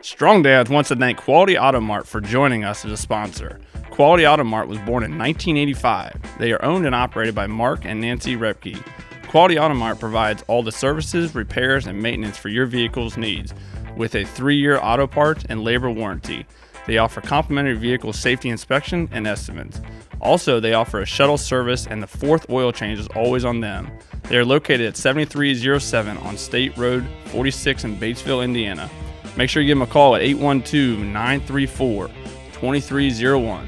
Strong Dads wants to thank Quality Auto Mart for joining us as a sponsor. Quality Auto Mart was born in 1985. They are owned and operated by Mark and Nancy Repke. Quality Auto Mart provides all the services, repairs, and maintenance for your vehicle's needs with a 3-year auto parts and labor warranty. They offer complimentary vehicle safety inspection and estimates. Also, they offer a shuttle service, and the 4th oil change is always on them. They are located at 7307 on State Road 46 in Batesville, Indiana. Make sure you give them a call at 812-934-2301.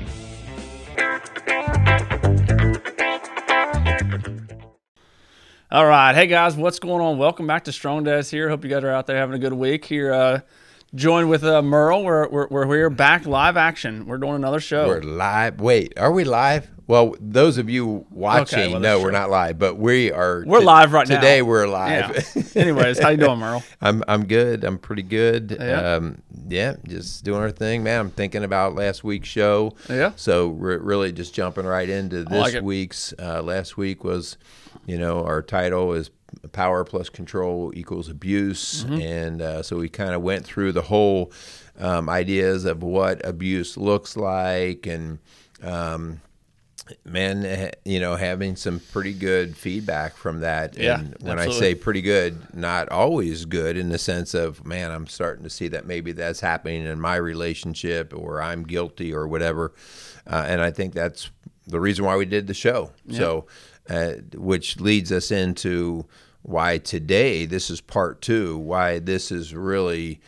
All right. Hey, guys, what's going on? Welcome back to Strong Dads here. Hope you guys are out there having a good week here. Joined with Merle. We're here back live action. We're doing another show. We're live. Wait, are we live? Well, those of you watching, no, we're not live, but we are. We're live right now. Today we're live. Yeah. Anyways, how you doing, Merle? I'm good. I'm pretty good. Yeah. Just doing our thing, man. I'm thinking about last week's show. Yeah. So we're really just jumping right into this week's. Last week was, our title is Power plus Control equals Abuse. Mm-hmm. And so we kind of went through the whole ideas of what abuse looks like and, having some pretty good feedback from that. Yeah, and when absolutely. I say pretty good, not always good in the sense of, man, I'm starting to see that maybe that's happening in my relationship or I'm guilty or whatever. And I think that's the reason why we did the show. Yeah. So, which leads us into why today, this is part 2, why this is really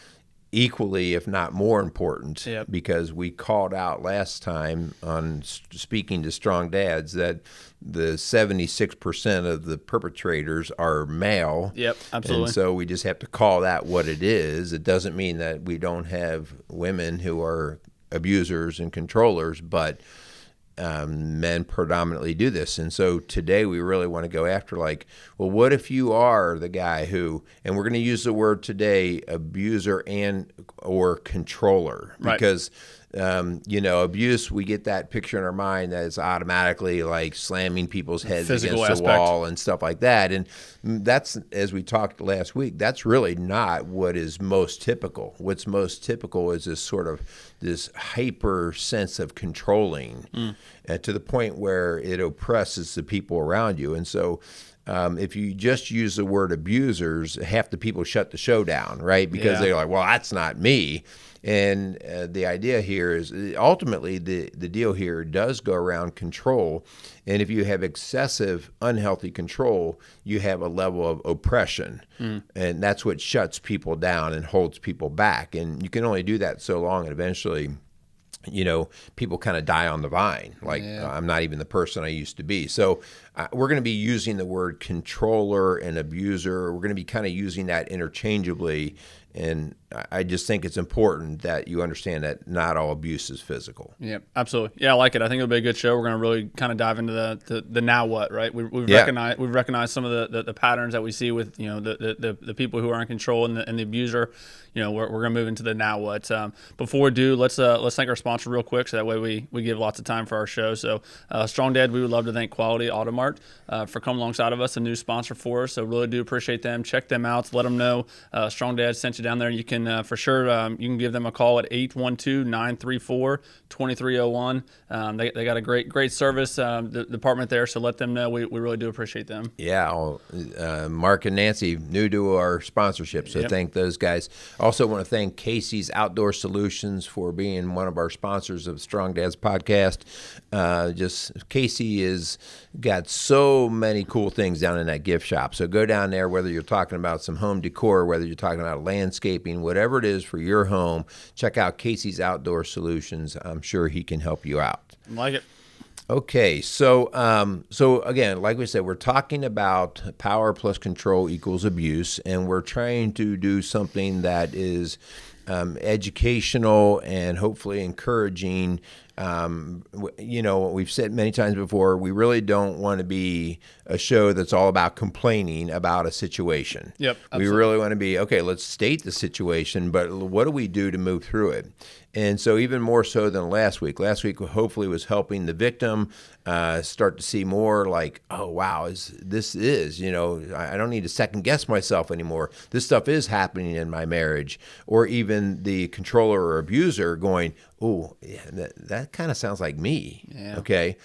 equally, if not more important, yep. because we called out last time on speaking to Strong Dads that the 76% of the perpetrators are male. Yep, absolutely. And so we just have to call that what it is. It doesn't mean that we don't have women who are abusers and controllers, but men predominantly do this. And so today we really want to go after what if you are the guy who, and we're going to use the word today, abuser and or controller, right. Because abuse, we get that picture in our mind that it's automatically like slamming people's heads Physical against aspect. the wall and stuff like that. And that's, as we talked last week, that's really not what is most typical. What's most typical is this hyper sense of controlling to the point where it oppresses the people around you. And so if you just use the word abusers, half the people shut the show down, right? Because they're like, well, that's not me. And the idea here is ultimately the deal here does go around control. And if you have excessive unhealthy control, you have a level of oppression. And that's what shuts people down and holds people back. And you can only do that so long, and eventually people kind of die on the vine. I'm not even the person I used to be. So we're going to be using the word controller and abuser. We're going to be kind of using that interchangeably. And I just think it's important that you understand that not all abuse is physical. Yeah, absolutely. Yeah, I like it. I think it'll be a good show. We're going to really kind of dive into the now what, right? We've recognized some of the patterns that we see with the people who are in control and the abuser. We're going to move into the now what. Before we do, let's thank our sponsor real quick, so that way we give lots of time for our show. So Strong Dad, we would love to thank Quality Auto Mart for coming alongside of us, a new sponsor for us. So really do appreciate them. Check them out. Let them know Strong Dad sent you down there. You can for sure you can give them a call at 812-934-2301. They got a great service department there, so let them know. We really do appreciate them. Yeah, Mark and Nancy, new to our sponsorship, so Thank those guys. Also want to thank Casey's Outdoor Solutions for being one of our sponsors of Strong Dads podcast. Casey has got so many cool things down in that gift shop. So go down there, whether you're talking about some home decor, whether you're talking about landscaping, whatever it is for your home, check out Casey's Outdoor Solutions. I'm sure he can help you out. Like it. Okay, so again, like we said, we're talking about power plus control equals abuse, and we're trying to do something that is educational and hopefully encouraging We've said many times before, we really don't want to be a show that's all about complaining about a situation. Yep, we really want to be, okay, let's state the situation, but what do we do to move through it? And so even more so than last week hopefully was helping the victim start to see more like, oh, wow, I don't need to second guess myself anymore. This stuff is happening in my marriage. Or even the controller or abuser going, oh, yeah, that kind of sounds like me. Yeah. Okay.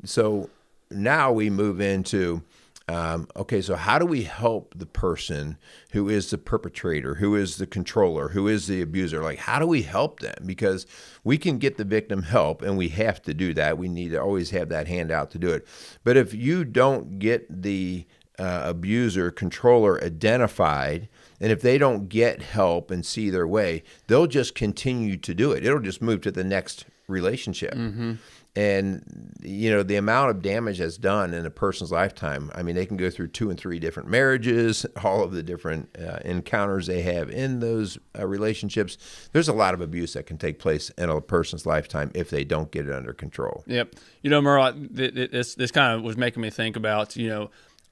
So now we move into, so how do we help the person who is the perpetrator, who is the controller, who is the abuser? Like, how do we help them? Because we can get the victim help, and we have to do that. We need to always have that handout to do it. But if you don't get the abuser, controller identified, and if they don't get help and see their way, they'll just continue to do it. It'll just move to the next relationship. Mm-hmm. And, the amount of damage that's done in a person's lifetime, I mean, they can go through 2 and 3 different marriages, all of the different encounters they have in those relationships. There's a lot of abuse that can take place in a person's lifetime if they don't get it under control. Yep. Merle, this kind of was making me think about,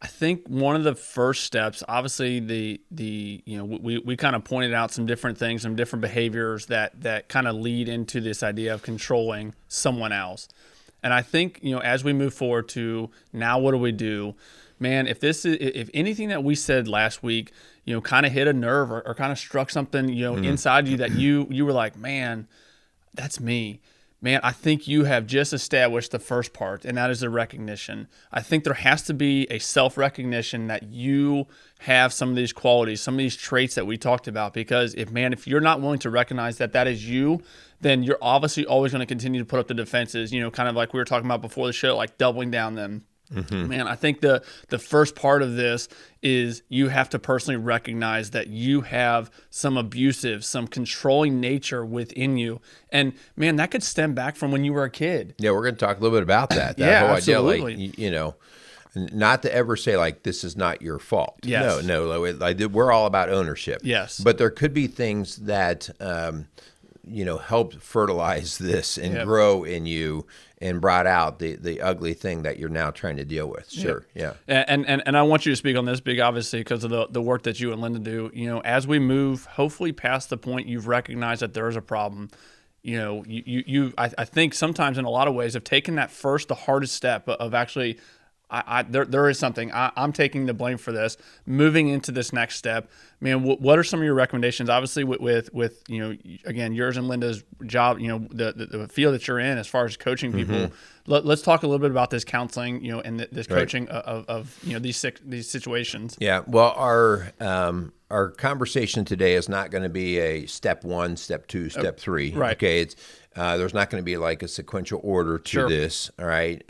I think one of the first steps, obviously, we kind of pointed out some different things, some different behaviors that kind of lead into this idea of controlling someone else. And I think, as we move forward to now, what do we do? Man, if anything that we said last week, kind of hit a nerve or kind of struck something, inside you that you were like, man, that's me. Man, I think you have just established the first part, and that is the recognition. I think there has to be a self-recognition that you have some of these qualities, some of these traits that we talked about, because if you're not willing to recognize that is you, then you're obviously always going to continue to put up the defenses, kind of like we were talking about before the show, like doubling down them. Mm-hmm. Man, I think the first part of this is you have to personally recognize that you have some abusive, some controlling nature within you. And man, that could stem back from when you were a kid. Yeah, we're going to talk a little bit about that. Yeah, whole absolutely. idea, not to ever say like, this is not your fault. Yes. No, we're all about ownership. Yes. But there could be things that, helped fertilize this and grow in you and brought out the ugly thing that you're now trying to deal with. Sure. Yeah. And I want you to speak on this big, obviously, because of the work that you and Linda do. As we move, hopefully past the point you've recognized that there is a problem, I think sometimes in a lot of ways have taken that the hardest step of actually, there is something. I'm taking the blame for this. Moving into this next step, man. What are some of your recommendations? Obviously, with again, yours and Linda's job, the field that you're in as far as coaching people. Mm-hmm. Let's talk a little bit about this counseling, and this coaching of these situations. Yeah. Well, our conversation today is not going to be a step 1, step 2, step 3. Right. Okay. It's there's not going to be like a sequential order to this. All right.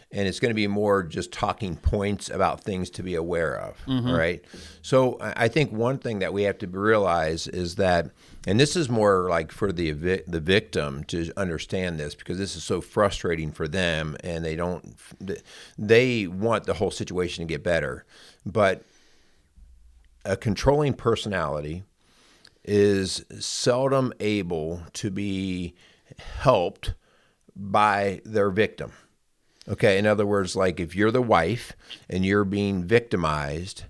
And it's going to be more just talking points about things to be aware of, mm-hmm. all right? So I think one thing that we have to realize is that, and this is more like for the victim to understand this, because this is so frustrating for them, and they want the whole situation to get better. But a controlling personality is seldom able to be helped by their victim. Okay, in other words, like if you're the wife and you're being victimized,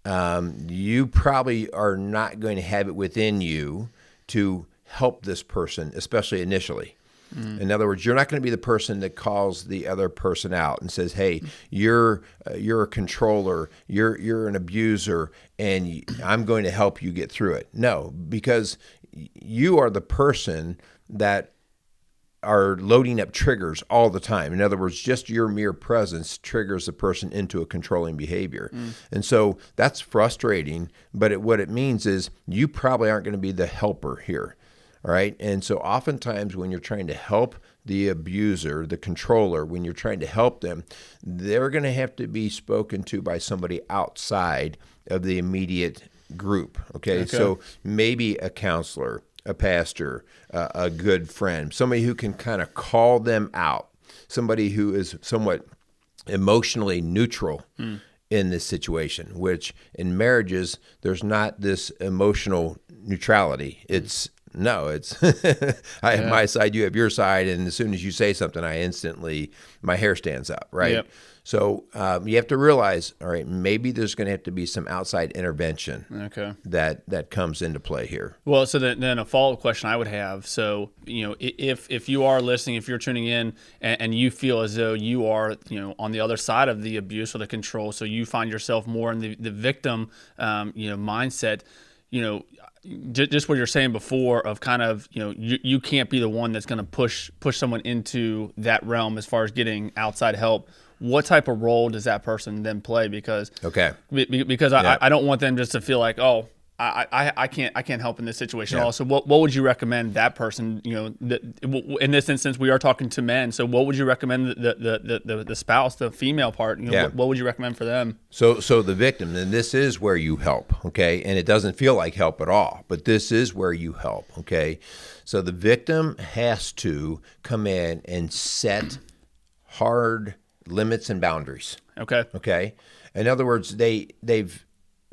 you probably are not going to have it within you to help this person, especially initially. Mm. In other words, you're not going to be the person that calls the other person out and says, "Hey, you're a controller, you're an abuser, and I'm going to help you get through it." No, because you are the person that are loading up triggers all the time. In other words, just your mere presence triggers the person into a controlling behavior. Mm. And so that's frustrating, but what it means is you probably aren't going to be the helper here, all right? And so oftentimes when you're trying to help the abuser, the controller, when you're trying to help them, they're going to have to be spoken to by somebody outside of the immediate group, okay? So maybe a counselor, a pastor, a good friend, somebody who can kind of call them out, somebody who is somewhat emotionally neutral in this situation, which in marriages, there's not this emotional neutrality. It's No, it's I have my side, you have your side, and as soon as you say something, my hair stands up, right? Yep. So you have to realize, all right, maybe there's going to have to be some outside intervention that comes into play here. Well, so then a follow-up question I would have. So, if you are listening, if you're tuning in and you feel as though you are, on the other side of the abuse or the control, so you find yourself more in the victim, mindset, just what you're saying before of kind of, you can't be the one that's going to push someone into that realm as far as getting outside help. What type of role does that person then play? Because I don't want them just to feel like, oh, I can't help in this situation at all. So what would you recommend that person, in this instance, we are talking to men. So what would you recommend the spouse, the female part, what would you recommend for them? So the victim, and this is where you help, okay? And it doesn't feel like help at all, but this is where you help, okay? So the victim has to come in and set hard limits and boundaries. Okay. In other words,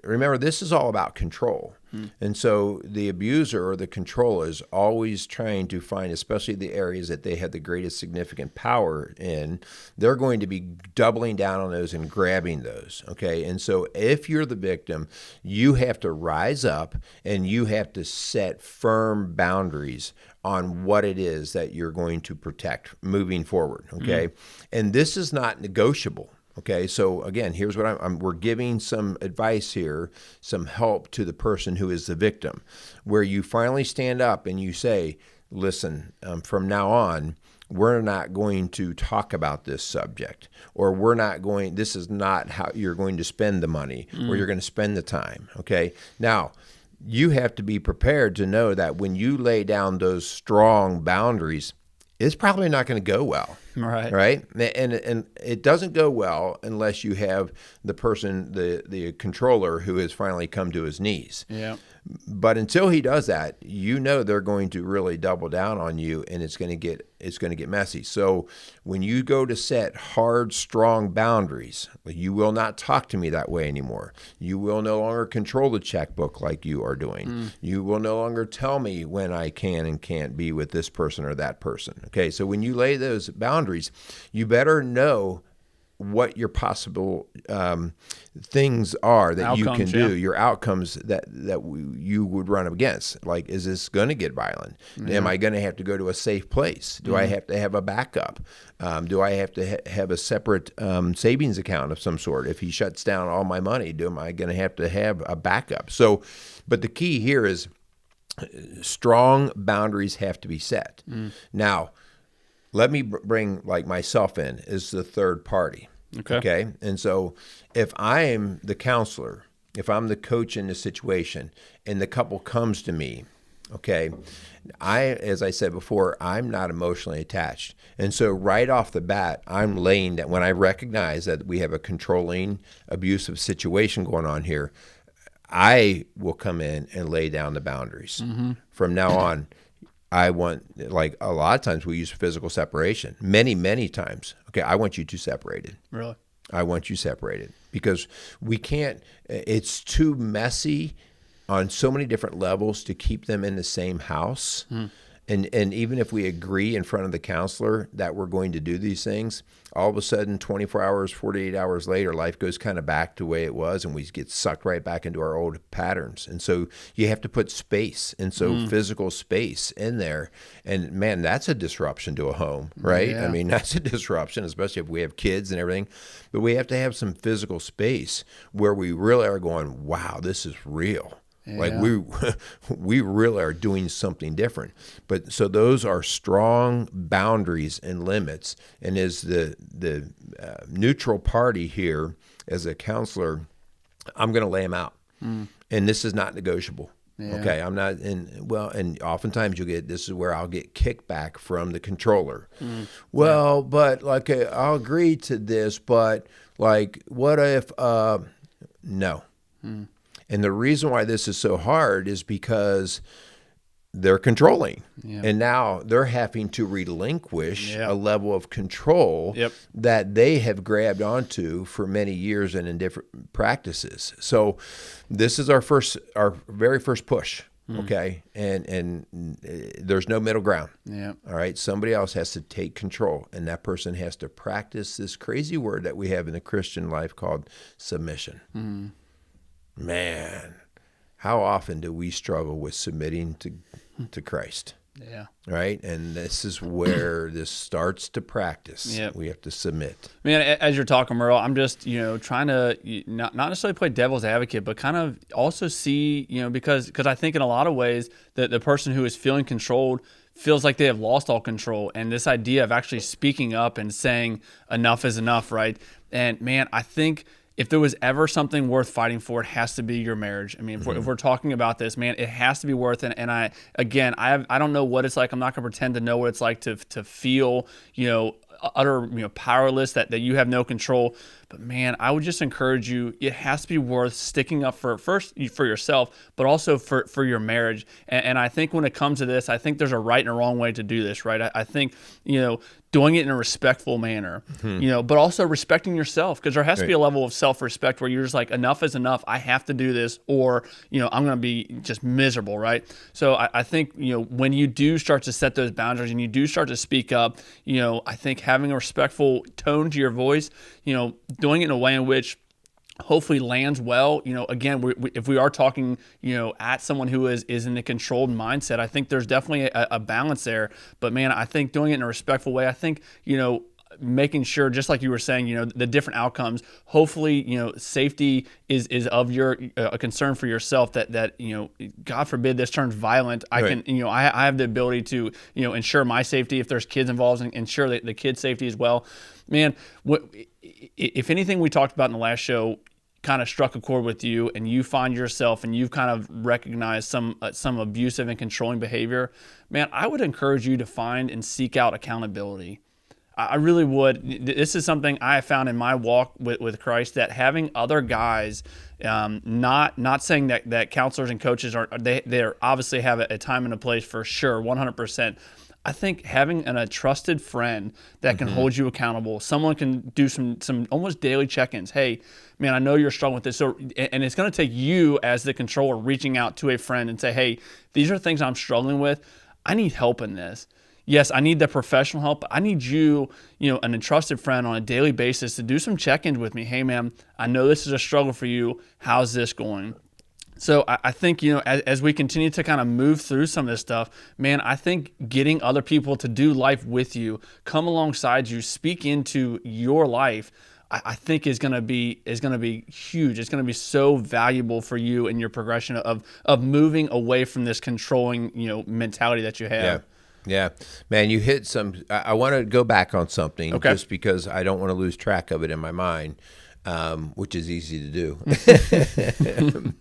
remember, this is all about control. And so the abuser or the controller is always trying to find, especially the areas that they have the greatest significant power in, they're going to be doubling down on those and grabbing those. Okay. And so if you're the victim, you have to rise up and you have to set firm boundaries on what it is that you're going to protect moving forward. Okay. And this is not negotiable. Okay, so again, here's what we're giving some advice here, some help to the person who is the victim, where you finally stand up and you say, listen, from now on, we're not going to talk about this subject, or this is not how you're going to spend the money or you're going to spend the time. Okay, now you have to be prepared to know that when you lay down those strong boundaries, it's probably not going to go well. Right. And it doesn't go well unless you have the person, the controller, who has finally come to his knees. Yeah. But until he does that, they're going to really double down on you, and it's going to get messy. So when you go to set hard, strong boundaries, you will not talk to me that way anymore. You will no longer control the checkbook like you are doing. You will no longer tell me when I can and can't be with this person or that person. Okay, so when you lay those boundaries, you better know what your possible things are that outcomes, you can do, your outcomes that you would run up against. Like, is this going to get violent? Am I going to have to go to a safe place? Do I have to have a backup? Do I have to have a separate savings account of some sort? If he shuts down all my money, am I going to have a backup? So, but the key here is strong boundaries have to be set. Now, let me bring myself in as the third party. Okay. And so if I am the counselor, if I'm the coach in the situation and the couple comes to me, okay, as I said before, I'm not emotionally attached. And so right off the bat, I'm laying that when I recognize that we have a controlling, abusive situation going on here, I will come in and lay down the boundaries. From now on, I want, a lot of times we use physical separation. Many times. Okay, I want you two separated. Really? I want you separated because we can't, it's too messy on so many different levels to keep them in the same house. And even if we agree in front of the counselor that we're going to do these things, all of a sudden 24 hours, 48 hours later, life goes kind of back to the way it was, and we get sucked right back into our old patterns. And so you have to put space, and so physical space in there. And man, that's a disruption to a home, right? Yeah. I mean, that's a disruption, especially if we have kids and everything. But we have to have some physical space where we really are going, wow, this is real. Yeah. Like we really are doing something different. But so those are strong boundaries and limits. And as the neutral party here, as a counselor, I'm going to lay them out. And this is not negotiable. Yeah. Okay, I'm not and oftentimes this is where I'll get kickback from the controller. Well, but I'll agree to this, but what if no. And the reason why this is so hard is because they're controlling. Yeah. And now they're having to relinquish a level of control that they have grabbed onto for many years and in different practices. So this is our very first push. Okay, and there's no middle ground. Yeah. All right, somebody else has to take control, and that person has to practice this crazy word that we have in the Christian life called submission. Man, how often do we struggle with submitting to Christ? Yeah. Right, and this is where this starts to practice. Yep. We have to submit. Man, as you're talking, Merle, I'm just, trying to not necessarily play devil's advocate, but kind of also see, because I think in a lot of ways that the person who is feeling controlled feels like they have lost all control. And this idea of actually speaking up and saying enough is enough, right? And man, I think if there was ever something worth fighting for, it has to be your marriage. I mean, if we're talking about this, man, it has to be worth it. And I don't know what it's like. I'm not going to pretend to know what it's like to feel, utter, powerless, that you have no control. But man, I would just encourage you, it has to be worth sticking up for yourself, but also for your marriage. And I think when it comes to this, I think there's a right and a wrong way to do this, right? I think, doing it in a respectful manner, but also respecting yourself, because there has to be a level of self-respect where you're just like, enough is enough. I have to do this, or, I'm going to be just miserable, right? So I think, when you do start to set those boundaries and you do start to speak up, I think having a respectful tone to your voice, doing it in a way in which hopefully lands well. Again, if we are talking, at someone who is in a controlled mindset, I think there's definitely a balance there. But man, I think doing it in a respectful way, I think, making sure, just like you were saying, the different outcomes, hopefully, safety is of your a concern for yourself, that God forbid this turns violent. I can, I have the ability to, ensure my safety if there's kids involved, and ensure that the kids' safety as well. Man, if anything we talked about in the last show kind of struck a chord with you, and you find yourself and you've kind of recognized some abusive and controlling behavior, man, I would encourage you to find and seek out accountability. I really would. This is something I have found in my walk with Christ, that having other guys, not saying that counselors and coaches they obviously have a time and a place for sure, 100%. I think having a trusted friend that can hold you accountable, someone can do some almost daily check-ins. Hey, man, I know you're struggling with this. So, and it's going to take you as the controller reaching out to a friend and say, hey, these are things I'm struggling with. I need help in this. Yes, I need the professional help, but I need you, an entrusted friend on a daily basis to do some check-ins with me. Hey, man, I know this is a struggle for you. How's this going? So I think, as we continue to kind of move through some of this stuff, man, I think getting other people to do life with you, come alongside you, speak into your life, I think is going to be huge. It's going to be so valuable for you in your progression of moving away from this controlling, mentality that you have. Yeah, man, you hit some. I want to go back on something, just because I don't want to lose track of it in my mind. Which is easy to do.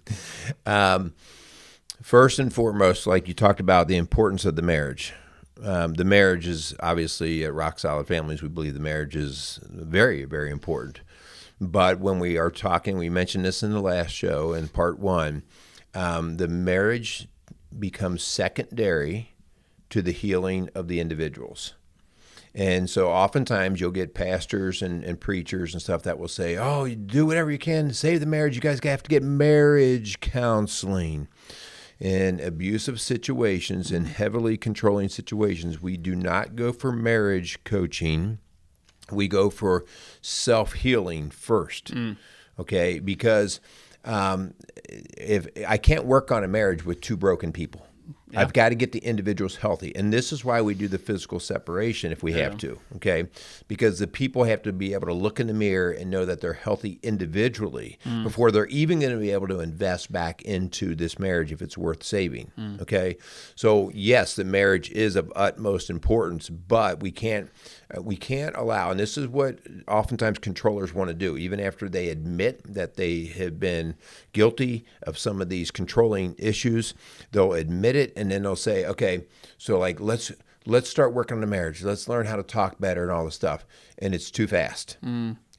First and foremost, like you talked about, the importance of the marriage. The marriage is obviously at Rock Solid Families. We believe the marriage is very, very important. But when we are talking, we mentioned this in the last show in part 1, the marriage becomes secondary to the healing of the individuals. And so oftentimes you'll get pastors and preachers and stuff that will say, oh, you do whatever you can to save the marriage. You guys have to get marriage counseling. In abusive situations, in heavily controlling situations, we do not go for marriage coaching. We go for self-healing first, okay? Because if I can't work on a marriage with 2 broken people. Yeah. I've got to get the individuals healthy. And this is why we do the physical separation if we have to, okay? Because the people have to be able to look in the mirror and know that they're healthy individually before they're even going to be able to invest back into this marriage if it's worth saving, okay? So, yes, the marriage is of utmost importance, but we can't allow, and this is what oftentimes controllers want to do, even after they admit that they have been guilty of some of these controlling issues, they'll admit it, and then they'll say, okay, so like let's start working on the marriage. Let's learn how to talk better and all this stuff. And it's too fast.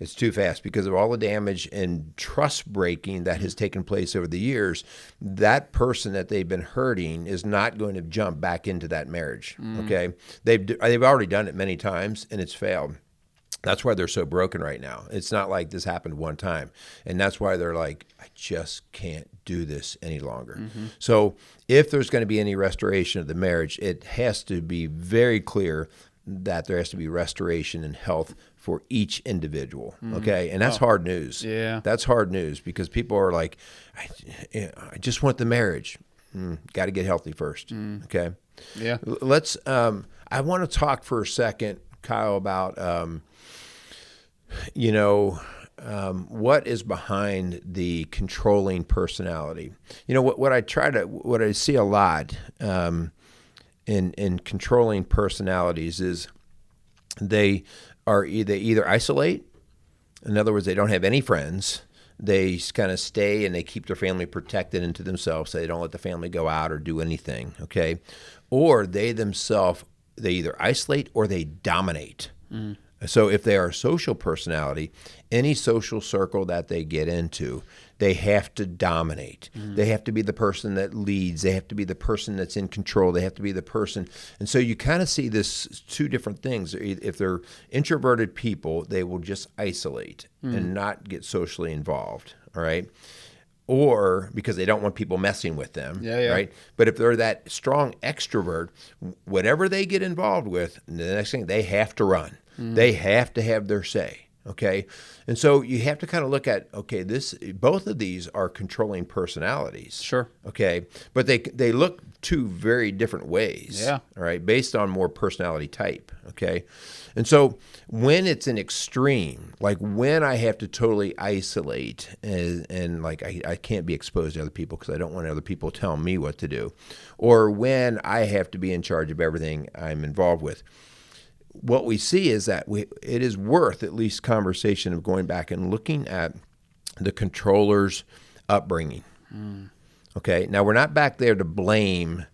It's too fast because of all the damage and trust breaking that has taken place over the years. That person that they've been hurting is not going to jump back into that marriage. Okay, they've already done it many times and it's failed. That's why they're so broken right now. It's not like this happened one time. And that's why they're like, I just can't do this any longer. So if there's going to be any restoration of the marriage, it has to be very clear that there has to be restoration and health for each individual. Okay. And that's hard news. Yeah. That's hard news because people are like, I just want the marriage. Got to get healthy first. Okay. Yeah. Let's, I want to talk for a second, Kyle, about, what is behind the controlling personality? What I see a lot in controlling personalities is they either isolate. In other words, they don't have any friends. They kind of stay and they keep their family protected into themselves, so they don't let the family go out or do anything. Okay, or they either isolate or they dominate. So if they are a social personality, any social circle that they get into, they have to dominate. They have to be the person that leads. They have to be the person that's in control. They have to be the person. And so you kind of see this two different things. If they're introverted people, they will just isolate and not get socially involved, all right? Or because they don't want people messing with them, right? But if they're that strong extrovert, whatever they get involved with, the next thing, they have to run. They have to have their say, okay? And so you have to kind of look at, okay, both of these are controlling personalities. Sure. Okay? But they look two very different ways, Yeah. all right, based on more personality type, okay? And so when it's an extreme, like when I have to totally isolate and like I can't be exposed to other people because I don't want other people telling me what to do, or when I have to be in charge of everything I'm involved with, what we see is that it is worth at least conversation of going back and looking at the controller's upbringing. Okay, now we're not back there to blame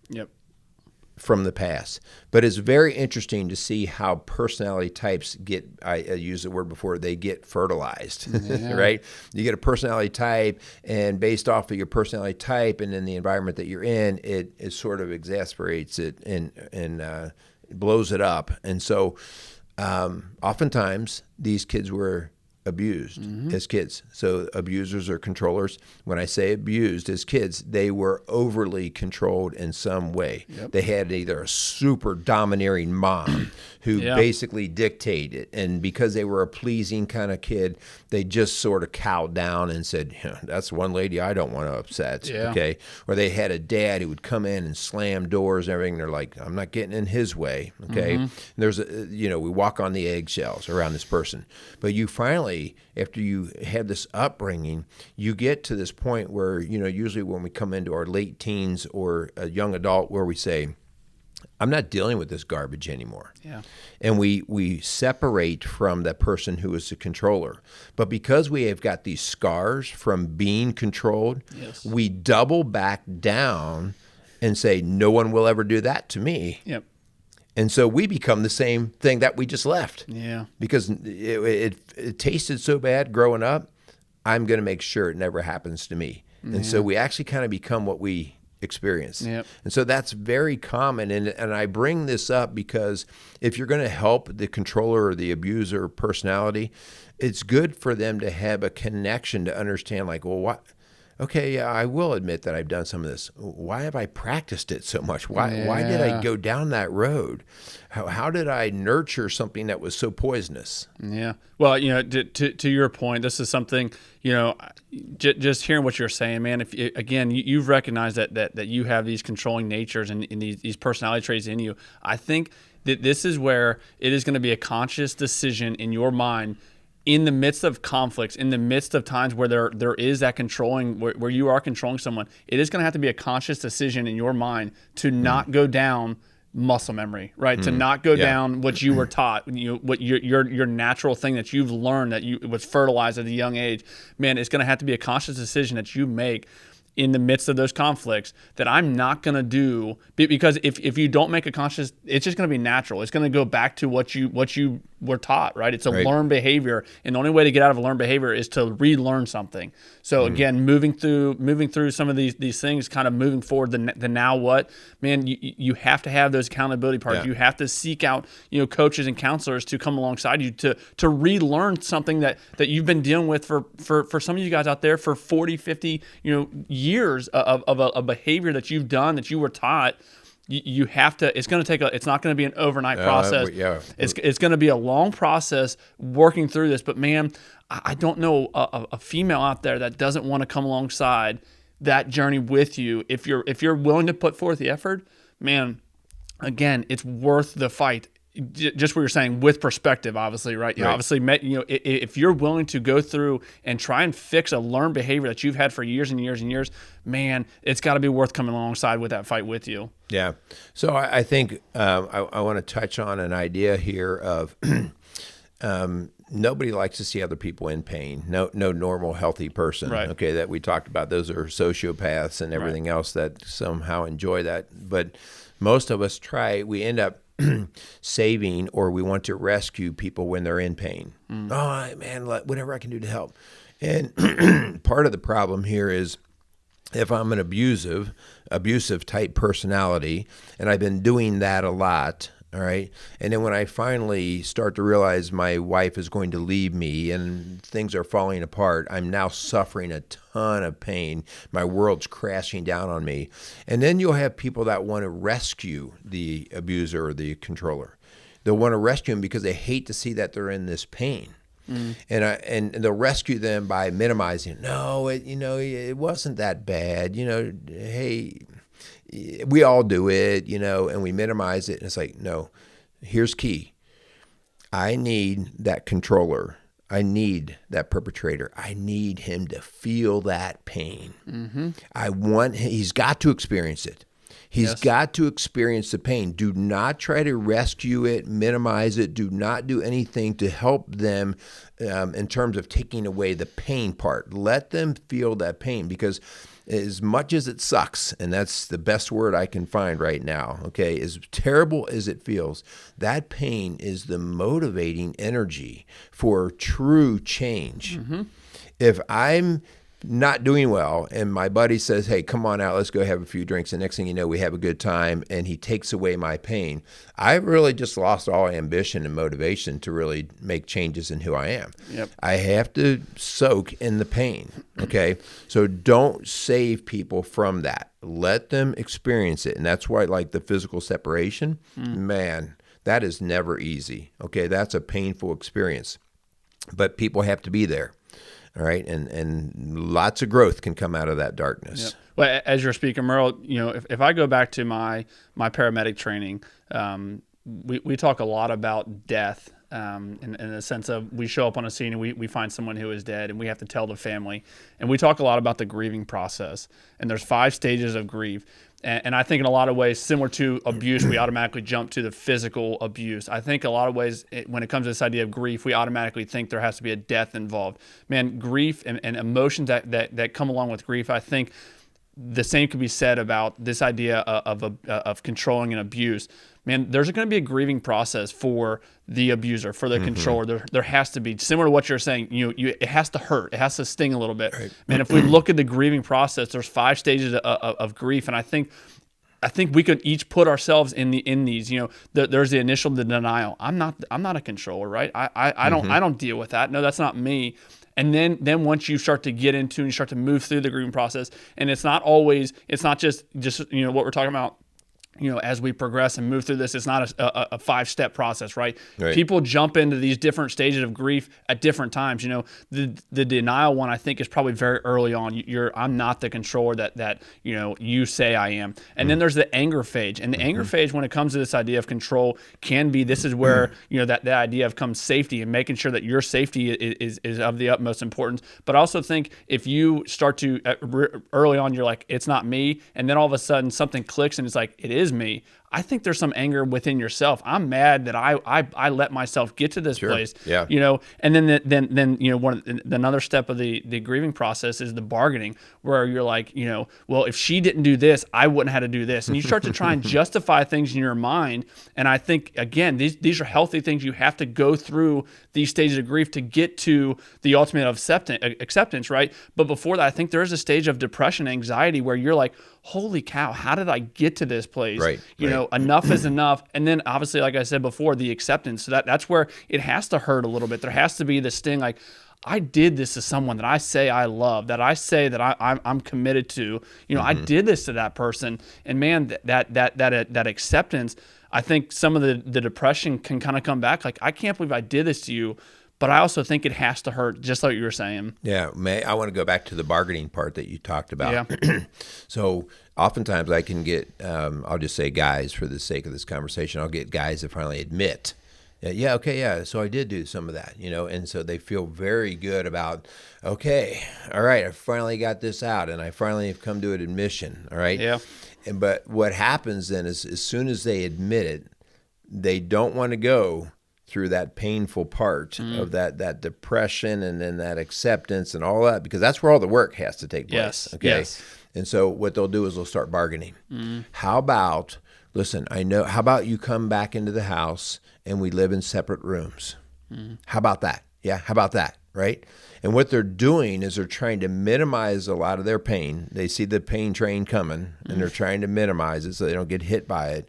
from the past, but it's very interesting to see how personality types get, I used the word before, they get fertilized, right? You get a personality type, and based off of your personality type and in the environment that you're in, it sort of exasperates it and blows it up. And so oftentimes these kids were abused as kids. So abusers or controllers, when I say abused as kids, they were overly controlled in some way. They had either a super domineering mom who basically dictated, and because they were a pleasing kind of kid, they just sort of cowed down and said, that's one lady I don't want to upset, okay? Or they had a dad who would come in and slam doors and everything. They're like, I'm not getting in his way, okay? And there's we walk on the eggshells around this person. But you finally, after you have this upbringing, you get to this point where, usually when we come into our late teens or a young adult where we say, I'm not dealing with this garbage anymore. And we separate from that person who is the controller. But because we have got these scars from being controlled, we double back down and say, no one will ever do that to me. And so we become the same thing that we just left. Because it tasted so bad growing up, I'm going to make sure it never happens to me. And so we actually kind of become what we experience. And so that's very common. And I bring this up because if you're going to help the controller or the abuser personality, it's good for them to have a connection to understand, like, well, what? Okay, yeah, I will admit that I've done some of this. Why have I practiced it so much? Why did I go down that road? How did I nurture something that was so poisonous? Well, to your point, this is something, just hearing what you're saying, man. If you've recognized that you have these controlling natures and these personality traits in you. I think that this is where it is going to be a conscious decision in your mind, in the midst of conflicts, in the midst of times where there is that controlling, where you are controlling someone. It is going to have to be a conscious decision in your mind to not go down muscle memory, right? To not go down what you were taught, what your natural thing that you've learned that was fertilized at a young age. Man, it's going to have to be a conscious decision that you make in the midst of those conflicts that I'm not going to do, because if you don't make a conscious, it's just going to be natural. It's going to go back to what you we're taught, right? It's a Right. learned behavior, and the only way to get out of a learned behavior is to relearn something. So again, moving through some of these things, kind of moving forward. The now what, man, you have to have those accountability parties. Yeah. You have to seek out coaches and counselors to come alongside you to relearn something that you've been dealing with for some of you guys out there for 40, 50 years of a behavior that you've done, that you were taught. You have to. It's going to take it's not going to be an overnight process. Yeah. It's going to be a long process working through this. But man, I don't know a female out there that doesn't want to come alongside that journey with you. If you're willing to put forth the effort, man, again, it's worth the fight. Just what you're saying, with perspective, obviously, right? Right. Obviously, if you're willing to go through and try and fix a learned behavior that you've had for years and years and years, man, it's got to be worth coming alongside with that fight with you. Yeah. So I think I want to touch on an idea here of nobody likes to see other people in pain. No normal, healthy person. Right. Okay, that we talked about. Those are sociopaths and everything Right. else that somehow enjoy that. But most of us we end up saving, or we want to rescue people when they're in pain. Oh, man, whatever I can do to help. And part of the problem here is, if I'm an abusive type personality, and I've been doing that a lot, all right, and then when I finally start to realize my wife is going to leave me and things are falling apart, I'm now suffering a ton of pain. My world's crashing down on me. And then you'll have people that want to rescue the abuser or the controller. They'll want to rescue them because they hate to see that they're in this pain. And they'll rescue them by minimizing. No, it wasn't that bad. Hey, we all do it. And we minimize it. And it's like, no. Here's key. I need that controller. I need that perpetrator. I need him to feel that pain. He's got to experience it. He's got to experience the pain. Do not try to rescue it, minimize it. Do not do anything to help them in terms of taking away the pain part. Let them feel that pain, because as much as it sucks, and that's the best word I can find right now, okay, as terrible as it feels, that pain is the motivating energy for true change. If I'm not doing well and my buddy says, hey, come on out, let's go have a few drinks, and next thing you know, we have a good time, and he takes away my pain, I really just lost all ambition and motivation to really make changes in who I am. Yep. I have to soak in the pain, okay? So don't save people from that. Let them experience it. And that's why, like, the physical separation, man, that is never easy, okay? That's a painful experience. But people have to be there. All right, and lots of growth can come out of that darkness. Yep. Well, as you're speaking, Merle, if I go back to my paramedic training, we talk a lot about death, in the sense of we show up on a scene and we find someone who is dead, and we have to tell the family. And we talk a lot about the grieving process. And there's 5 stages of grief. And I think in a lot of ways, similar to abuse, we automatically jump to the physical abuse. I think a lot of ways, when it comes to this idea of grief, we automatically think there has to be a death involved. Man, grief and emotions that come along with grief, I think the same could be said about this idea of controlling and abuse. Man, there's going to be a grieving process for the abuser, for the controller. There has to be, similar to what you're saying. It has to hurt. It has to sting a little bit. Right. Man, if we look at the grieving process, there's 5 stages of grief, and I think we could each put ourselves in these. There's the initial, the denial. I'm not a controller, right? I don't deal with that. No, that's not me. And then once you start to get into and you start to move through the grieving process, and it's not just what we're talking about. As we progress and move through this, it's not a 5-step process, right? People jump into these different stages of grief at different times. The denial one, I think, is probably very early on. I'm not the controller that you say I am. And then there's the anger phase. And the anger phase, when it comes to this idea of control, this is where that idea of comes safety, and making sure that your safety is of the utmost importance. But I also think if you start to early on, you're like, it's not me, and then all of a sudden something clicks and it's like, it is me. I think there's some anger within yourself. I'm mad that I let myself get to this place. Yeah. And then another step of the grieving process is the bargaining, where you're like, well, if she didn't do this, I wouldn't have to do this. And you start to try and justify things in your mind. And I think, again, these are healthy things. You have to go through these stages of grief to get to the ultimate of acceptance, right? But before that, I think there is a stage of depression, anxiety, where you're like, holy cow, how did I get to this place? Right. Enough is enough. And then obviously, like I said before, the acceptance. So that's where it has to hurt a little bit. There has to be this sting, like, I did this to someone that I say I love, that I say that I'm committed to. I did this to that person. And man, that acceptance, I think some of the depression can kind of come back. Like, I can't believe I did this to you. But I also think it has to hurt, just like you were saying. Yeah, I want to go back to the bargaining part that you talked about. Yeah. So oftentimes I can get, I'll just say guys for the sake of this conversation, I'll get guys that finally admit, so I did do some of that, and so they feel very good about, okay, all right, I finally got this out, and I finally have come to an admission, all right? Yeah. But what happens then is, as soon as they admit it, they don't want to go through that painful part of that depression and then that acceptance and all that, because that's where all the work has to take place. Yes. Okay. Yes. And so what they'll do is they'll start bargaining. How about you come back into the house and we live in separate rooms? How about that? Yeah. How about that? Right. And what they're doing is they're trying to minimize a lot of their pain. They see the pain train coming and they're trying to minimize it so they don't get hit by it.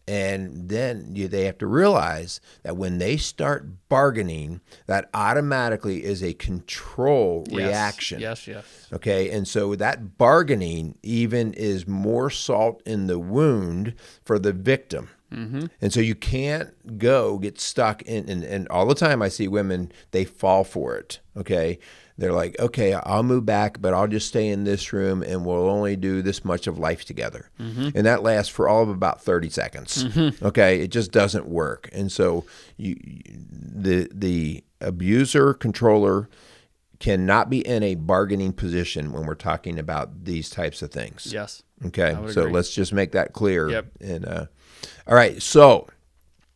And then they have to realize that when they start bargaining, that automatically is a control reaction. Yes. Okay, and so that bargaining even is more salt in the wound for the victim. And so you can't get stuck in, and all the time I see women, they fall for it, okay? They're like, okay, I'll move back, but I'll just stay in this room and we'll only do this much of life together. And that lasts for all of about 30 seconds, okay? It just doesn't work. And so the abuser, controller cannot be in a bargaining position when we're talking about these types of things. Yes. Okay, so agree. let's just make that clear. Yep. And all right, so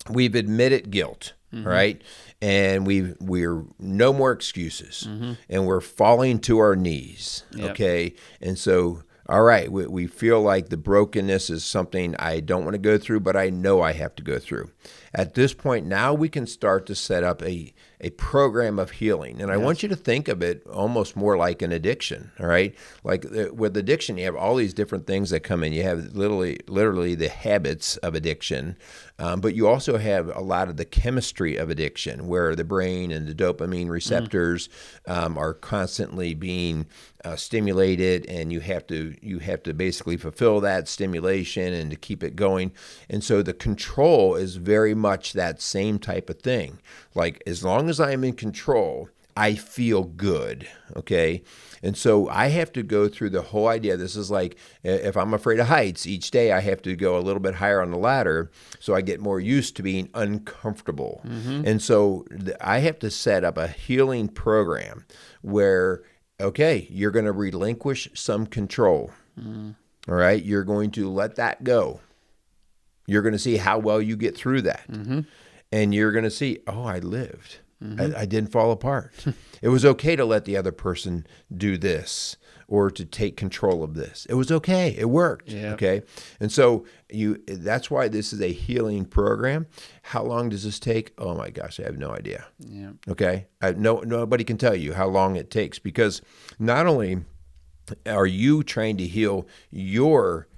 we've admitted guilt, all right, and we're no more excuses, and we're falling to our knees. Yep. Okay, and so all right, we feel like the brokenness is something I don't want to go through, but I know I have to go through. At this point, now we can start to set up a program of healing. And I want you to think of it almost more like an addiction, all right? Like with addiction, you have all these different things that come in. You have literally the habits of addiction, but you also have a lot of the chemistry of addiction, where the brain and the dopamine receptors are constantly being stimulated, and you have to basically fulfill that stimulation and to keep it going. And so the control is very much that same type of thing. Like, as long as I'm in control, I feel good, okay? And so I have to go through the whole idea. This is like, if I'm afraid of heights, each day I have to go a little bit higher on the ladder so I get more used to being uncomfortable. And so I have to set up a healing program where, okay, you're going to relinquish some control, all right? You're going to let that go. You're going to see how well you get through that. And you're going to see, oh, I lived. I didn't fall apart. It was okay to let the other person do this or to take control of this. It was okay. It worked. Yeah. Okay. And so that's why this is a healing program. How long does this take? Oh my gosh, I have no idea. Yeah. Okay. Nobody can tell you how long it takes, because not only are you trying to heal your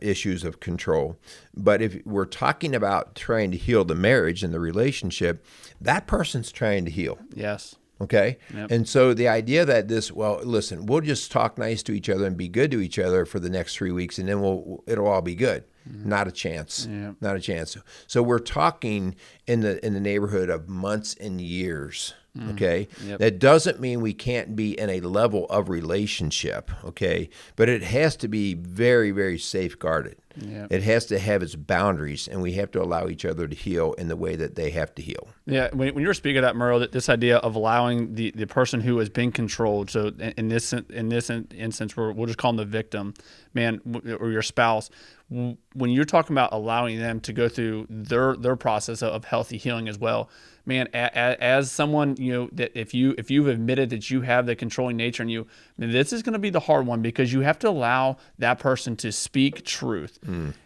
issues of control, but if we're talking about trying to heal the marriage and the relationship, that person's trying to heal. Yes. Okay. Yep. And so the idea that listen, we'll just talk nice to each other and be good to each other for the next 3 weeks, and then it'll all be good. Not a chance. Yep. Not a chance. So we're talking in the neighborhood of months and years. Okay. Yep. That doesn't mean we can't be in a level of relationship. Okay. But it has to be very, very safeguarded. Yeah. It has to have its boundaries, and we have to allow each other to heal in the way that they have to heal. Yeah, when you're speaking of that, Merle, that this idea of allowing the person who has been controlled, so in this instance, we'll just call them the victim, man, or your spouse. When you're talking about allowing them to go through their process of healthy healing as well, man, as someone, that if you've admitted that you have the controlling nature in you, man, this is going to be the hard one, because you have to allow that person to speak truth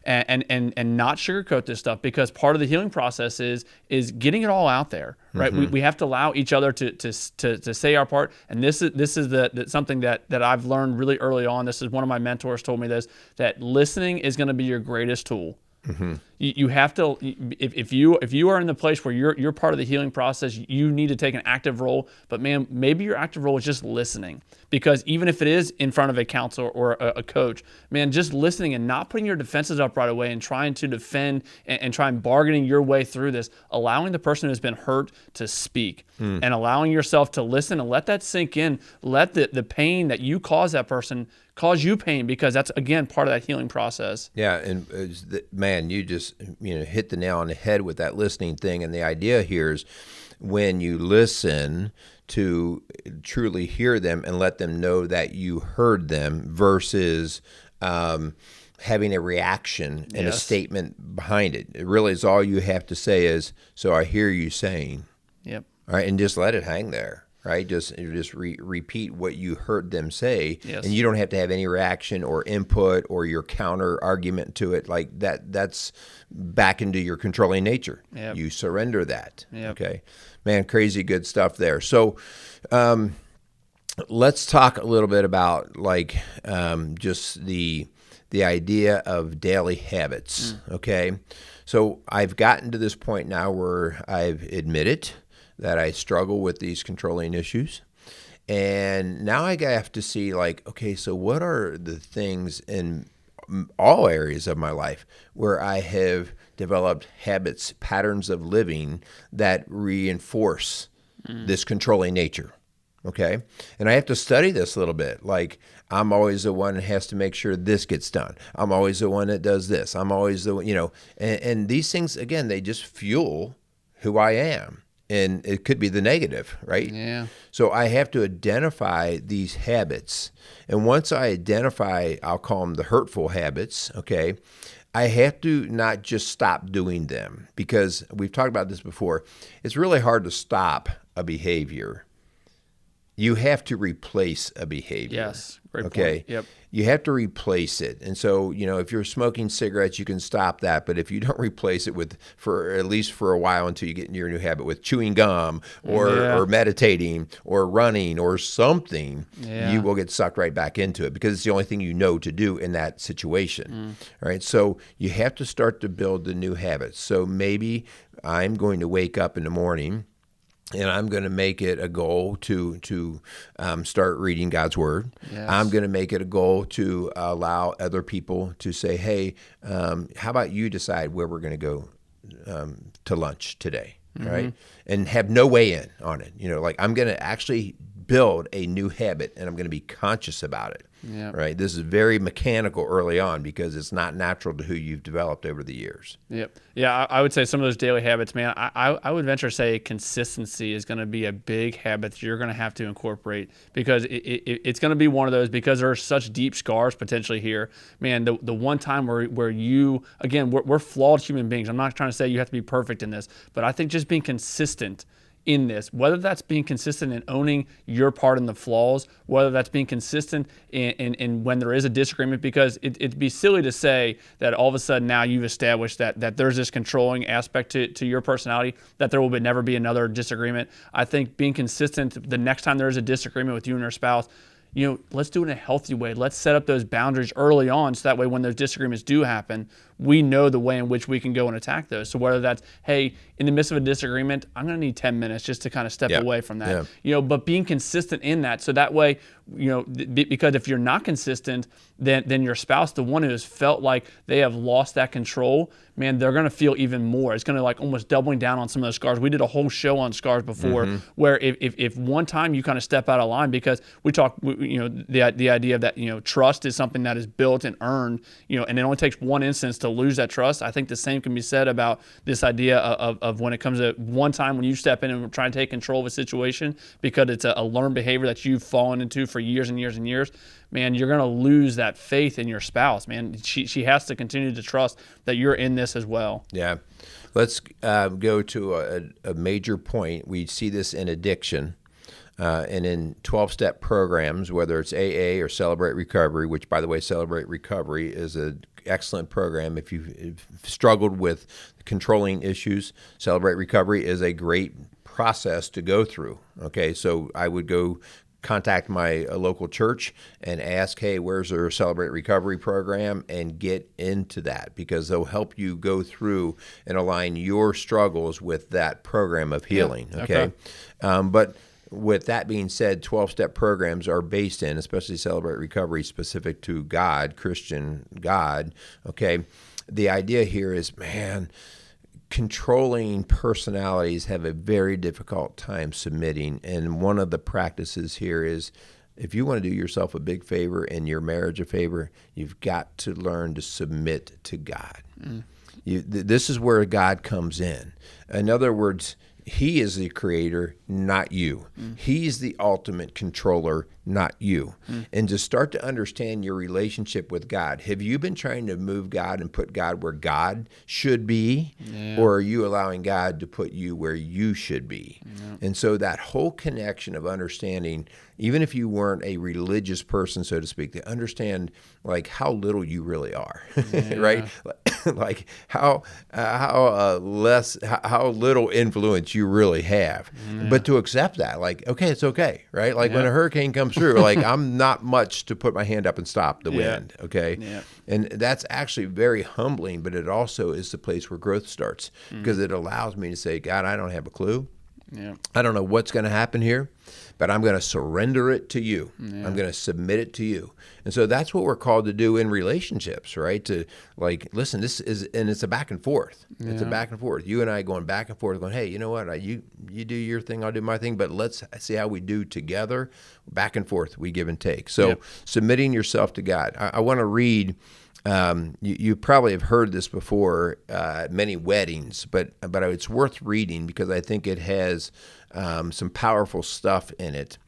and not sugarcoat this stuff, because part of the healing process is getting it all out there, right? We have to allow each other to say our part, and this is something that I've learned really early on. This is one of my mentors told me this, that listening is going to be your greatest tool. You have to, if you are in the place where you're part of the healing process, you need to take an active role. But man, maybe your active role is just listening, because even if it is in front of a counselor or a coach, man, just listening and not putting your defenses up right away and trying to defend and try and bargaining your way through this, allowing the person who's been hurt to speak and allowing yourself to listen and let that sink in. Let the pain that you cause that person cause you pain, because that's, again, part of that healing process. Yeah, and man, you just hit the nail on the head with that listening thing. And the idea here is, when you listen, to truly hear them and let them know that you heard them, versus having a reaction and a statement behind it. It really is all you have to say is, "So I hear you saying." Yep. All right, and just let it hang there. Right, just repeat what you heard them say, and you don't have to have any reaction or input or your counter argument to it. Like that, that's back into your controlling nature. Yep. You surrender that. Yep. Okay, man, crazy good stuff there. So, let's talk a little bit about just the idea of daily habits. Okay, so I've gotten to this point now where I've admitted that I struggle with these controlling issues. And now I have to see, okay, so what are the things in all areas of my life where I have developed habits, patterns of living that reinforce this controlling nature? Okay. And I have to study this a little bit. Like, I'm always the one that has to make sure this gets done. I'm always the one that does this. I'm always the one, and these things, again, they just fuel who I am. And it could be the negative, right? Yeah. So I have to identify these habits. And once I identify, I'll call them the hurtful habits, okay, I have to not just stop doing them, because we've talked about this before. It's really hard to stop a behavior. You have to replace a behavior. Yes. Great okay. point. Yep. You have to replace it. And so, if you're smoking cigarettes, you can stop that. But if you don't replace it for at least for a while until you get into your new habit with chewing gum or meditating or running or something, you will get sucked right back into it, because it's the only thing you know to do in that situation. All right. So you have to start to build the new habits. So maybe I'm going to wake up in the morning, and I'm going to make it a goal to start reading God's Word. Yes. I'm going to make it a goal to allow other people to say, hey, how about you decide where we're going to go to lunch today, right? And have no way in on it. I'm going to actually build a new habit, and I'm going to be conscious about it. Yeah. Right. This is very mechanical early on, because it's not natural to who you've developed over the years. Yep. Yeah, I would say some of those daily habits, man, I would venture to say consistency is going to be a big habit that you're going to have to incorporate, because it's going to be one of those, because there are such deep scars potentially here. Man, the one time where you, again, we're flawed human beings. I'm not trying to say you have to be perfect in this, but I think just being consistent in this, whether that's being consistent in owning your part in the flaws, whether that's being consistent in when there is a disagreement, because it'd be silly to say that all of a sudden now you've established that there's this controlling aspect to your personality, that there will never be another disagreement. I think being consistent, the next time there's a disagreement with you and your spouse, let's do it in a healthy way. Let's set up those boundaries early on, so that way when those disagreements do happen, we know the way in which we can go and attack those. So whether that's, hey, in the midst of a disagreement, I'm going to need 10 minutes just to kind of step away from that. But being consistent in that, so that way, because if you're not consistent, then your spouse, the one who has felt like they have lost that control, man, they're going to feel even more. It's going to like almost doubling down on some of those scars. We did a whole show on scars before, where if one time you kind of step out of line, because we talk, the idea of that, trust is something that is built and earned, and it only takes one instance to lose that trust. I think the same can be said about this idea of when it comes to one time when you step in and try to take control of a situation because it's a learned behavior that you've fallen into for years and years and years. Man, you're going to lose that faith in your spouse, man. She has to continue to trust that you're in this as well. Yeah. Let's go to a major point. We see this in addiction and in 12-step programs, whether it's AA or Celebrate Recovery, which, by the way, Celebrate Recovery is an excellent program. If you've struggled with controlling issues, Celebrate Recovery is a great process to go through. Okay, so I would go contact my local church and ask, hey, where's their Celebrate Recovery program, and get into that, because they'll help you go through and align your struggles with that program of healing. Okay. But with that being said, 12-step programs are based in, especially Celebrate Recovery, specific to God, Christian God. Okay. The idea here is, man, controlling personalities have a very difficult time submitting. And one of the practices here is, if you want to do yourself a big favor and your marriage a favor, you've got to learn to submit to God. This is where God comes in. In other words, He is the creator, not you. He's the ultimate controller, not you. And to start to understand your relationship with God, have you been trying to move God and put God where God should be? Or are you allowing God to put you where you should be? And so that whole connection of understanding, even if you weren't a religious person, so to speak, to understand like how little you really are, right? Like how little influence you really have, but to accept that, like, okay, it's okay, right? Like when a hurricane comes through, like I'm not much to put my hand up and stop the wind, okay? And that's actually very humbling, but it also is the place where growth starts, because it allows me to say, God, I don't have a clue. I don't know what's going to happen here, but I'm going to surrender it to you. I'm going to submit it to you. And so that's what we're called to do in relationships, right? To like, listen, this is, and it's a back and forth. It's a back and forth. You and I going back and forth, going, hey, you know what? You do your thing, I'll do my thing, but let's see how we do together. Back and forth, we give and take. So submitting yourself to God. I want to read. You probably have heard this before at many weddings, but it's worth reading because I think it has some powerful stuff in it.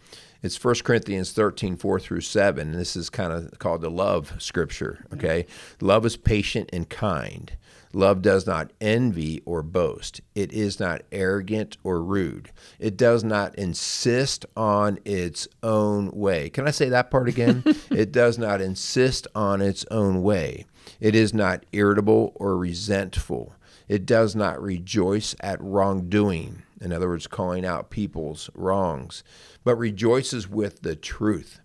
It's 1 Corinthians 13, 4 through 7. And this is kind of called the love scripture, okay? Love is patient and kind. Love does not envy or boast. It is not arrogant or rude. It does not insist on its own way. Can I say that part again? It does not insist on its own way. It is not irritable or resentful. It does not rejoice at wrongdoing. In other words, calling out people's wrongs, but rejoices with the truth.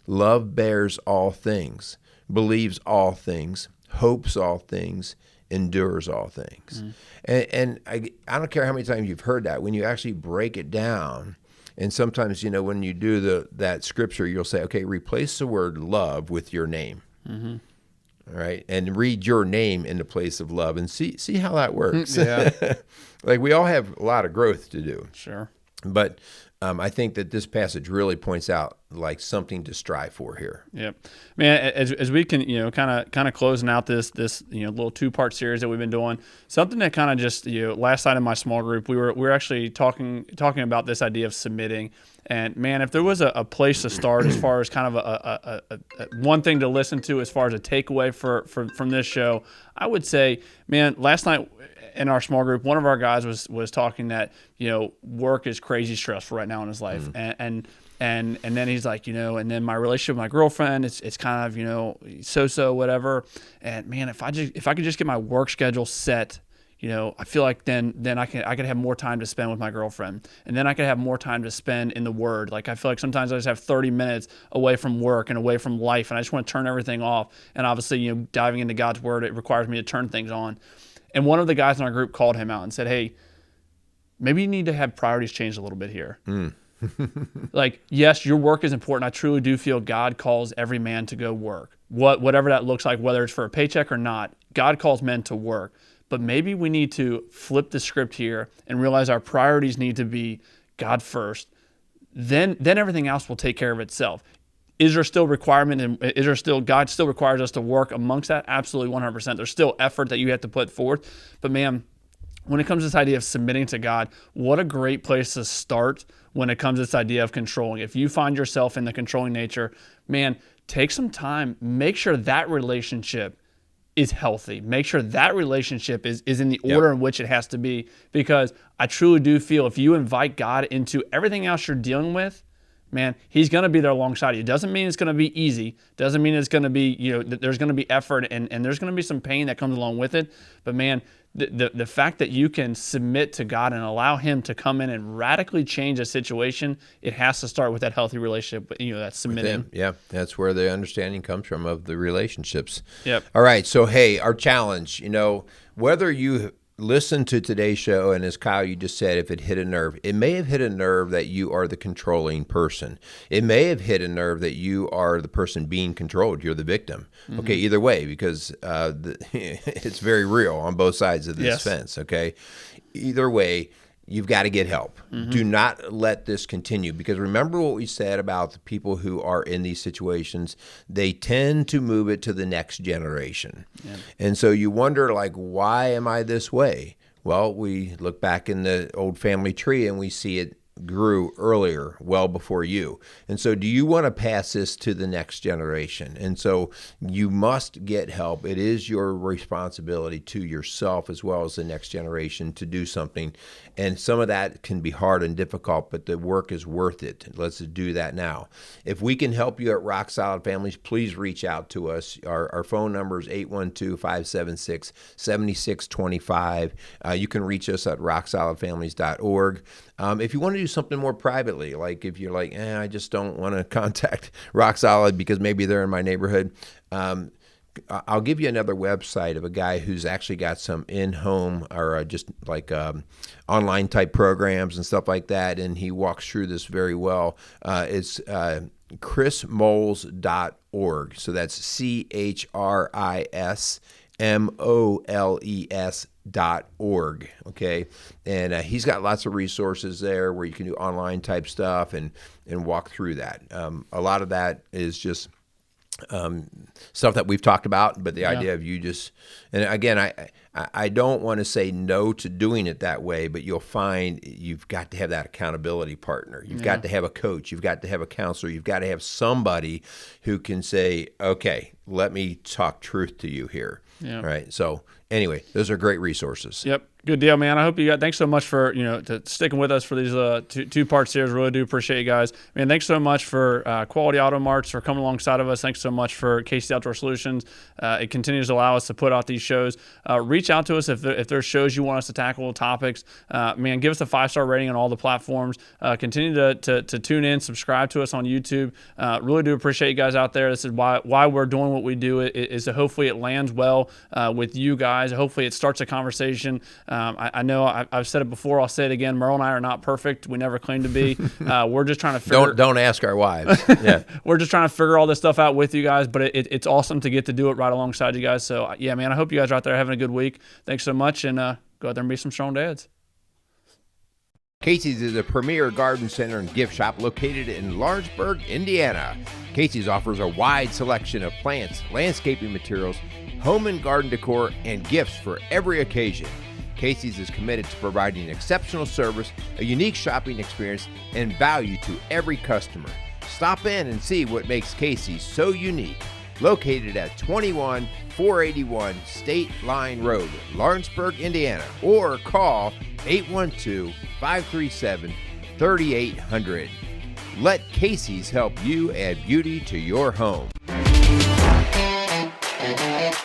Love bears all things, believes all things, hopes all things, endures all things. And I don't care how many times you've heard that, when you actually break it down, and sometimes, when you do that scripture, you'll say, okay, replace the word love with your name. All right, and read your name in the place of love, and see how that works. Like, we all have a lot of growth to do. Sure. But I think that this passage really points out like something to strive for here. Yep, man. As we can, kind of closing out this little 2-part series that we've been doing, something that kind of just last night in my small group, we were actually talking about this idea of submitting. And man, if there was a place to start as far as kind of a one thing to listen to as far as a takeaway from this show, I would say, man, last night in our small group, one of our guys was talking that work is crazy stressful right now in his life, and then he's like, and then my relationship with my girlfriend, it's kind of so whatever, and man, if I could just get my work schedule set, I feel like then I could have more time to spend with my girlfriend, and then I could have more time to spend in the Word. Like I feel like sometimes I just have 30 minutes away from work and away from life, and I just want to turn everything off. And obviously, diving into God's Word, it requires me to turn things on. And one of the guys in our group called him out and said, "Hey, maybe you need to have priorities changed a little bit here." Like, yes, your work is important. I truly do feel God calls every man to go work. Whatever that looks like, whether it's for a paycheck or not, God calls men to work. But maybe we need to flip the script here and realize our priorities need to be God first. Then everything else will take care of itself. Is there still requirement, and is there still, God still requires us to work amongst that? Absolutely, 100%. There's still effort that you have to put forth. But man, when it comes to this idea of submitting to God, what a great place to start when it comes to this idea of controlling. If you find yourself in the controlling nature, man, take some time. Make sure that relationship is healthy. Make sure that relationship is in the order in which it has to be. Because I truly do feel if you invite God into everything else you're dealing with, man, he's going to be there alongside you. Doesn't mean it's going to be easy. Doesn't mean it's going to be, there's going to be effort and there's going to be some pain that comes along with it. But man, the fact that you can submit to God and allow him to come in and radically change a situation, it has to start with that healthy relationship, that's submitting. Yeah, that's where the understanding comes from of the relationships. Yep. All right, so hey, our challenge, whether you listen to today's show, and as Kyle, you just said, if it hit a nerve, it may have hit a nerve that you are the controlling person. It may have hit a nerve that you are the person being controlled. You're the victim. Mm-hmm. Okay, either way, because it's very real on both sides of this fence, okay? Either way, you've got to get help. Mm-hmm. Do not let this continue, because remember what we said about the people who are in these situations. They tend to move it to the next generation. Yeah. And so you wonder, why am I this way? Well, we look back in the old family tree and we see it grew earlier, well before you. And so do you want to pass this to the next generation? And so you must get help. It is your responsibility to yourself as well as the next generation to do something. And some of that can be hard and difficult, but the work is worth it. Let's do that now. If we can help you at Rock Solid Families, please reach out to us. Our phone number is 812-576-7625. You can reach us at rocksolidfamilies.org. If you want to do something more privately, like if you're like, I just don't want to contact Rock Solid because maybe they're in my neighborhood, I'll give you another website of a guy who's actually got some in-home or just online type programs and stuff like that, and he walks through this very well. It's chrismoles.org. So that's CHRISMOLES.org. Okay. And he's got lots of resources there where you can do online type stuff and walk through that. A lot of that is just stuff that we've talked about, but the idea of you just, and again, I don't want to say no to doing it that way, but you'll find you've got to have that accountability partner. You've got to have a coach. You've got to have a counselor. You've got to have somebody who can say, okay, let me talk truth to you here. Yep. Right. So anyway, those are great resources. Yep. Good deal, man. I hope you got. Thanks so much for sticking with us for these two part series. Really do appreciate you guys, man. Thanks so much for Quality Auto Marts for coming alongside of us. Thanks so much for Casey's Outdoor Solutions. It continues to allow us to put out these shows. Reach out to us if there's shows you want us to tackle, topics. Man, give us a 5-star rating on all the platforms. Continue to tune in, subscribe to us on YouTube. Really do appreciate you guys out there. This is why we're doing what we do. Is to hopefully it lands well with you guys. Hopefully it starts a conversation. I know I've said it before. I'll say it again. Merle and I are not perfect. We never claim to be. We're just trying to figure. Don't ask our wives. Yeah, we're just trying to figure all this stuff out with you guys. But it's awesome to get to do it right alongside you guys. So yeah, man. I hope you guys are out there having a good week. Thanks so much, and go out there and be some strong dads. Casey's is a premier garden center and gift shop located in Lawrenceburg, Indiana. Casey's offers a wide selection of plants, landscaping materials, home and garden decor, and gifts for every occasion. Casey's is committed to providing exceptional service, a unique shopping experience, and value to every customer. Stop in and see what makes Casey's so unique. Located at 21481 State Line Road, Lawrenceburg, Indiana, or call 812-537-3800. Let Casey's help you add beauty to your home.